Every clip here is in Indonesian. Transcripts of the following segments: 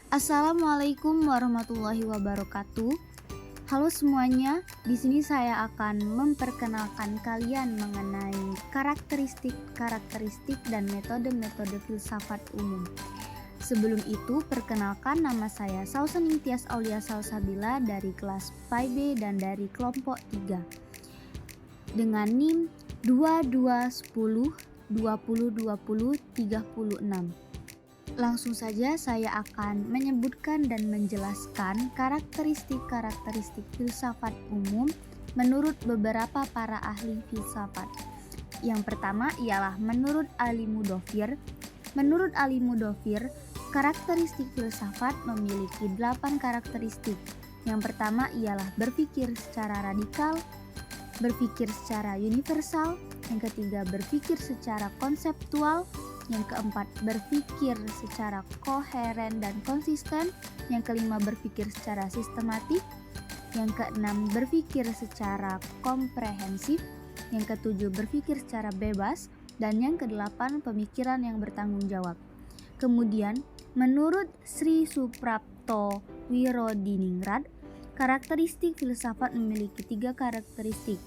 Assalamualaikum warahmatullahi wabarakatuh. Halo semuanya, di sini saya akan memperkenalkan kalian mengenai karakteristik dan metode-metode filsafat umum. Sebelum itu, perkenalkan nama saya Sausan Imtiaz Aulia Salsabila dari kelas PAIB dan dari kelompok 3 dengan NIM 2210 20 20 36. Langsung saja saya akan menyebutkan dan menjelaskan karakteristik filsafat umum menurut beberapa para ahli filsafat. Yang pertama ialah menurut Ali Mudofir. Menurut Ali Mudofir, karakteristik filsafat memiliki 8 karakteristik. Yang pertama ialah berpikir secara radikal, berpikir secara universal, yang ketiga berpikir secara konseptual, yang keempat berpikir secara koheren dan konsisten, yang kelima berpikir secara sistematik, yang keenam berpikir secara komprehensif, yang ketujuh berpikir secara bebas, dan yang kedelapan pemikiran yang bertanggung jawab. Kemudian, menurut Sri Suprapto Wirodiningrat, karakteristik filsafat memiliki 3 karakteristik.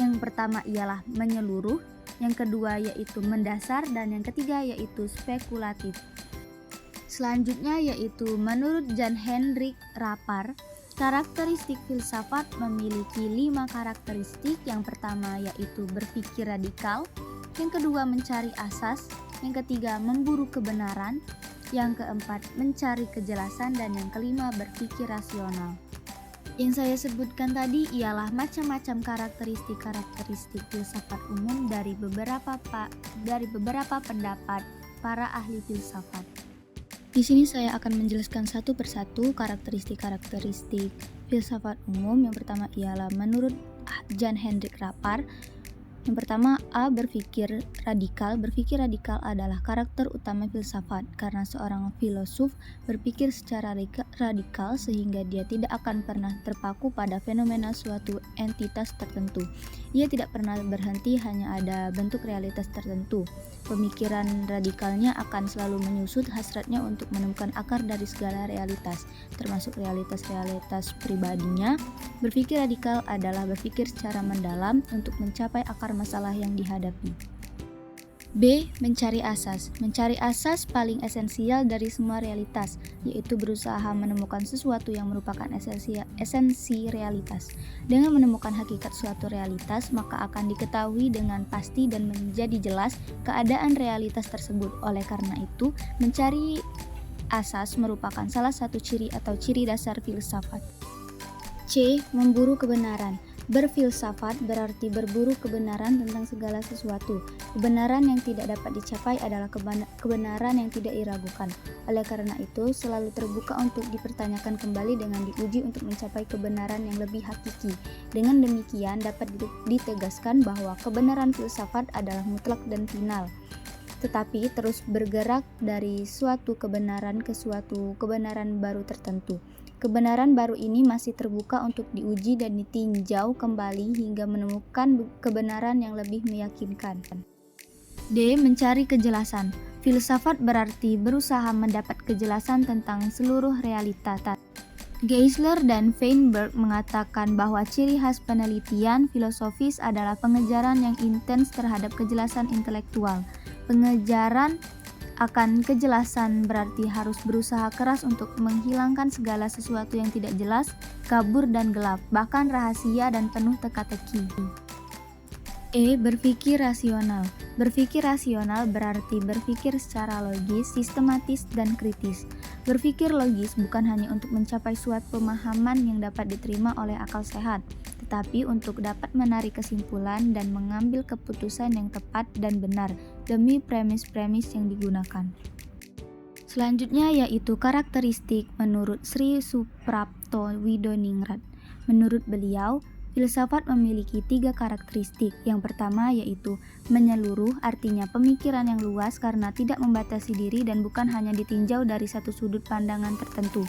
Yang pertama ialah menyeluruh, yang kedua yaitu mendasar, dan yang ketiga yaitu spekulatif. Selanjutnya yaitu menurut Jan Hendrik Rapar, karakteristik filsafat memiliki 5 karakteristik. Yang pertama yaitu berpikir radikal, yang kedua mencari asas, yang ketiga memburu kebenaran, yang keempat mencari kejelasan, dan yang kelima berpikir rasional. Yang saya sebutkan tadi ialah macam-macam karakteristik filsafat umum dari beberapa pendapat para ahli filsafat. Di sini saya akan menjelaskan satu persatu karakteristik filsafat umum. Yang pertama ialah menurut Jan Hendrik Rapar. Yang pertama, A. Berpikir radikal. Berpikir radikal adalah karakter utama filsafat karena seorang filosof berpikir secara radikal sehingga dia tidak akan pernah terpaku pada fenomena suatu entitas tertentu. Ia tidak pernah berhenti hanya ada bentuk realitas tertentu. Pemikiran radikalnya akan selalu menyusut hasratnya untuk menemukan akar dari segala realitas, termasuk realitas-realitas pribadinya. Berpikir radikal adalah berpikir secara mendalam untuk mencapai akar masalah yang dihadapi. B. Mencari asas. Mencari asas paling esensial dari semua realitas, yaitu berusaha menemukan sesuatu yang merupakan esensi realitas. Dengan menemukan hakikat suatu realitas, maka akan diketahui dengan pasti dan menjadi jelas keadaan realitas tersebut. Oleh karena itu, mencari asas merupakan salah satu ciri atau ciri dasar filsafat. C. Memburu kebenaran. Berfilsafat berarti berburu kebenaran tentang segala sesuatu. Kebenaran yang tidak dapat dicapai adalah kebenaran yang tidak diragukan. Oleh karena itu, selalu terbuka untuk dipertanyakan kembali dengan diuji untuk mencapai kebenaran yang lebih hakiki. Dengan demikian, dapat ditegaskan bahwa kebenaran filsafat adalah mutlak dan final, tetapi terus bergerak dari suatu kebenaran ke suatu kebenaran baru tertentu. Kebenaran baru ini masih terbuka untuk diuji dan ditinjau kembali hingga menemukan kebenaran yang lebih meyakinkan. D. Mencari kejelasan. Filsafat berarti berusaha mendapat kejelasan tentang seluruh realitas. Geisler dan Feinberg mengatakan bahwa ciri khas penelitian filosofis adalah pengejaran yang intens terhadap kejelasan intelektual. Pengejaran akan kejelasan berarti harus berusaha keras untuk menghilangkan segala sesuatu yang tidak jelas, kabur dan gelap, bahkan rahasia dan penuh teka-teki. E. Berpikir rasional. Berpikir rasional berarti berpikir secara logis, sistematis, dan kritis. Berpikir logis bukan hanya untuk mencapai suatu pemahaman yang dapat diterima oleh akal sehat, tetapi untuk dapat menarik kesimpulan dan mengambil keputusan yang tepat dan benar demi premis-premis yang digunakan. Selanjutnya yaitu karakteristik menurut Sri Suprapto Wirodiningrat. Menurut beliau, filsafat memiliki 3 karakteristik. Yang pertama yaitu menyeluruh, artinya pemikiran yang luas karena tidak membatasi diri dan bukan hanya ditinjau dari satu sudut pandangan tertentu.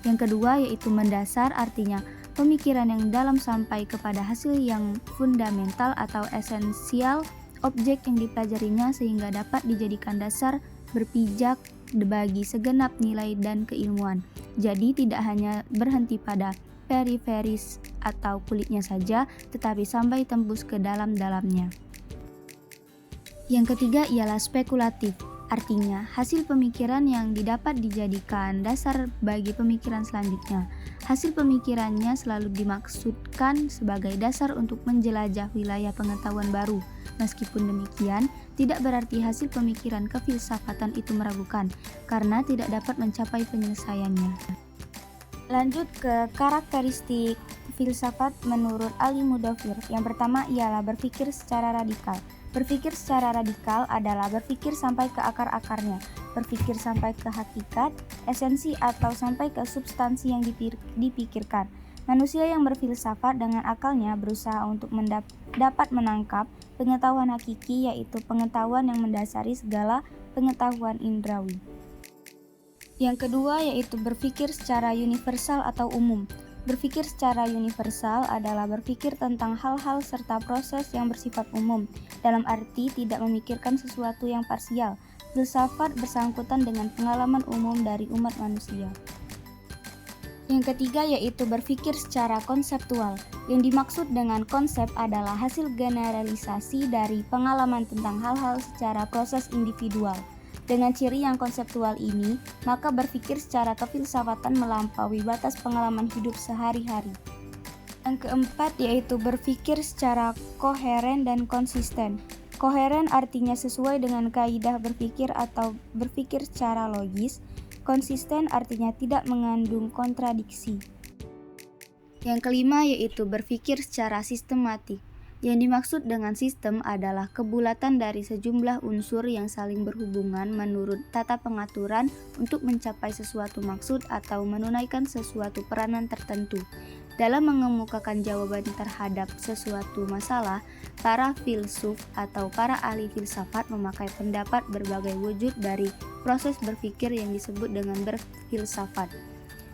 Yang kedua yaitu mendasar, artinya pemikiran yang dalam sampai kepada hasil yang fundamental atau esensial objek yang dipelajarinya sehingga dapat dijadikan dasar berpijak bagi segenap nilai dan keilmuan. Jadi tidak hanya berhenti pada periferis atau kulitnya saja, tetapi sampai tembus ke dalam-dalamnya. Yang ketiga ialah spekulatif. Artinya, hasil pemikiran yang didapat dijadikan dasar bagi pemikiran selanjutnya. Hasil pemikirannya selalu dimaksudkan sebagai dasar untuk menjelajah wilayah pengetahuan baru. Meskipun demikian, tidak berarti hasil pemikiran kefilsafatan itu meragukan, karena tidak dapat mencapai penyelesaiannya. Lanjut ke karakteristik filsafat menurut Ali Mudofir. Yang pertama ialah berpikir secara radikal. Berpikir secara radikal adalah berpikir sampai ke akar-akarnya, berpikir sampai ke hakikat, esensi atau sampai ke substansi yang dipikirkan. Manusia yang berfilsafat dengan akalnya berusaha untuk dapat menangkap pengetahuan hakiki, yaitu pengetahuan yang mendasari segala pengetahuan indrawi. Yang kedua yaitu berpikir secara universal atau umum. Berpikir secara universal adalah berpikir tentang hal-hal serta proses yang bersifat umum, dalam arti tidak memikirkan sesuatu yang parsial. Filsafat bersangkutan dengan pengalaman umum dari umat manusia. Yang ketiga yaitu berpikir secara konseptual. Yang dimaksud dengan konsep adalah hasil generalisasi dari pengalaman tentang hal-hal secara proses individual. Dengan ciri yang konseptual ini, maka berpikir secara kefilsafatan melampaui batas pengalaman hidup sehari-hari. Yang keempat yaitu berpikir secara koheren dan konsisten. Koheren artinya sesuai dengan kaidah berpikir atau berpikir secara logis. Konsisten artinya tidak mengandung kontradiksi. Yang kelima yaitu berpikir secara sistematik. Yang dimaksud dengan sistem adalah kebulatan dari sejumlah unsur yang saling berhubungan menurut tata pengaturan untuk mencapai sesuatu maksud atau menunaikan sesuatu peranan tertentu. Dalam mengemukakan jawaban terhadap sesuatu masalah, para filsuf atau para ahli filsafat memakai pendapat berbagai wujud dari proses berpikir yang disebut dengan berfilsafat.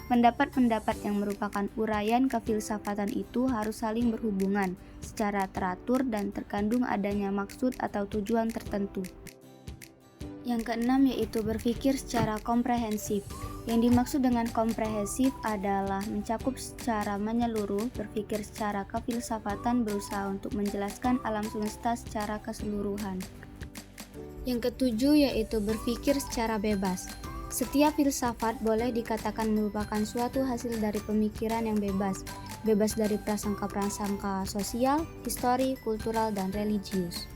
Pendapat-pendapat yang merupakan uraian kefilsafatan itu harus saling berhubungan, secara teratur dan terkandung adanya maksud atau tujuan tertentu. Yang keenam yaitu berpikir secara komprehensif. Yang dimaksud dengan komprehensif adalah mencakup secara menyeluruh, berpikir secara kefilsafatan berusaha untuk menjelaskan alam semesta secara keseluruhan. Yang ketujuh yaitu berpikir secara bebas. Setiap filsafat boleh dikatakan merupakan suatu hasil dari pemikiran yang bebas dari prasangka-prasangka sosial, histori, kultural, dan religius.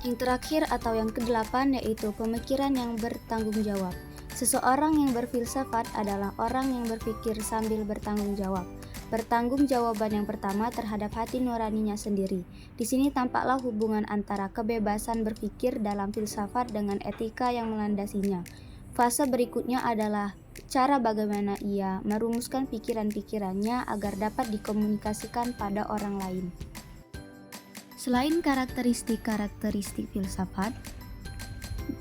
Yang terakhir atau yang kedelapan yaitu pemikiran yang bertanggung jawab. Seseorang yang berfilsafat adalah orang yang berpikir sambil bertanggung jawab. Bertanggung jawaban yang pertama terhadap hati nuraninya sendiri. Di sini tampaklah hubungan antara kebebasan berpikir dalam filsafat dengan etika yang melandasinya. Fase berikutnya adalah cara bagaimana ia merumuskan pikiran-pikirannya agar dapat dikomunikasikan pada orang lain. Selain karakteristik filsafat,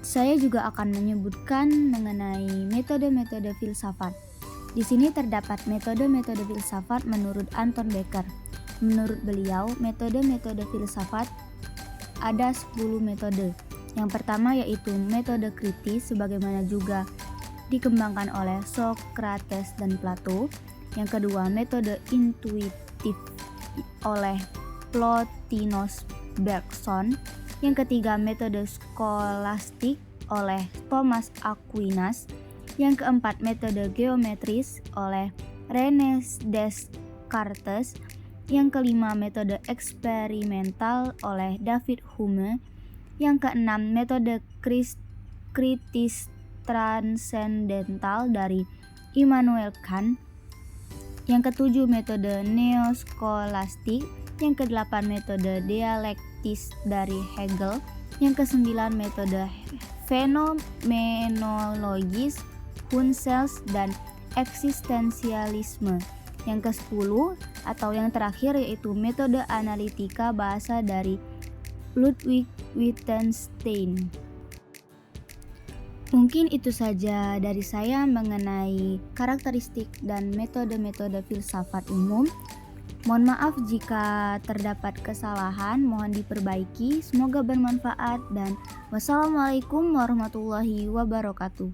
saya juga akan menyebutkan mengenai metode-metode filsafat. Di sini terdapat metode-metode filsafat menurut Anton Becker. Menurut beliau, metode-metode filsafat ada 10 metode. Yang pertama yaitu metode kritis sebagaimana juga dikembangkan oleh Socrates dan Plato. Yang kedua, metode intuitif oleh Plotinus Bergson. Yang ketiga, metode skolastik oleh Thomas Aquinas. Yang keempat, metode geometris oleh René Descartes. Yang kelima, metode eksperimental oleh David Hume. Yang keenam, metode kritis transendental dari Immanuel Kant. Yang ketujuh, metode neoskolastik. Yang kedelapan, metode dialektis dari Hegel. Yang kesembilan, metode fenomenologis Husserl dan eksistensialisme. Yang ke-10 atau yang terakhir yaitu metode analitika bahasa dari Ludwig Wittgenstein. Mungkin itu saja dari saya mengenai karakteristik dan metode-metode filsafat umum. Mohon maaf jika terdapat kesalahan, mohon diperbaiki. Semoga bermanfaat dan wassalamualaikum warahmatullahi wabarakatuh.